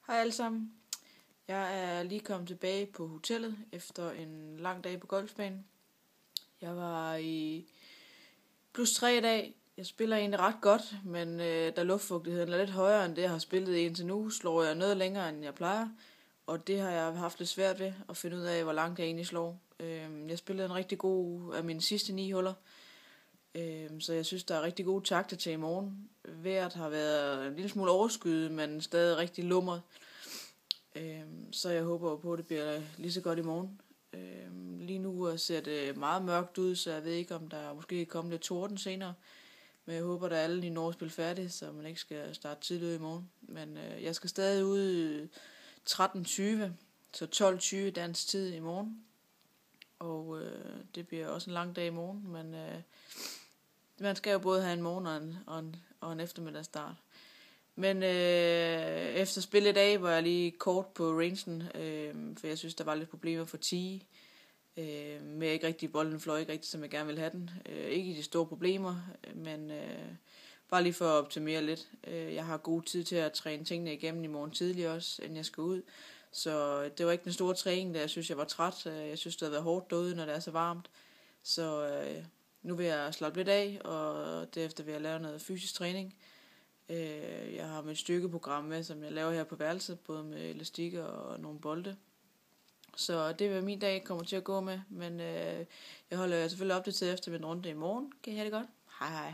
Hej alle sammen. Jeg er lige kommet tilbage på hotellet efter en lang dag på golfbanen. Jeg var i +3 i dag. Jeg spiller egentlig ret godt, men da luftfugtigheden er lidt højere end det, jeg har spillet indtil nu, slår jeg noget længere, end jeg plejer. Og det har jeg haft lidt svært ved at finde ud af, hvor langt jeg egentlig slår. Jeg spillede en rigtig god af mine sidste 9 huller. Så jeg synes, der er rigtig gode takter til i morgen. Vejret har været en lille smule overskyet, men stadig rigtig lummert. Så jeg håber på, at det bliver lige så godt i morgen. Lige nu ser det meget mørkt ud, så jeg ved ikke, om der måske kommer lidt torden senere. Men jeg håber, at alle lige når at spille færdigt, så man ikke skal starte tidligt i morgen. Men jeg skal stadig ud 13:20, så 12:20 dansk tid i morgen. Og det bliver også en lang dag i morgen, men man skal jo både have en morgen og en eftermiddagsstart. Men efter spil i dag var jeg lige kort på rangen, for jeg synes, der var lidt problemer for 10. Med ikke rigtig, bolden fløj ikke rigtig, som jeg gerne ville have den. Ikke de store problemer, men bare lige for at optimere lidt. Jeg har god tid til at træne tingene igennem i morgen tidlig også, inden jeg skal ud. Så det var ikke den store træning, da jeg synes, jeg var træt. Jeg synes, det havde været hårdt derude, når det er så varmt. Så nu vil jeg slappe lidt af, og derefter vil jeg lave noget fysisk træning. Jeg har mit styrkeprogram med, som jeg laver her på værelset, både med elastikker og nogle bolde. Så det vil min dag kommer til at gå med, men jeg holder selvfølgelig opdateret efter min runde i morgen. Kan I have det godt? Hej hej.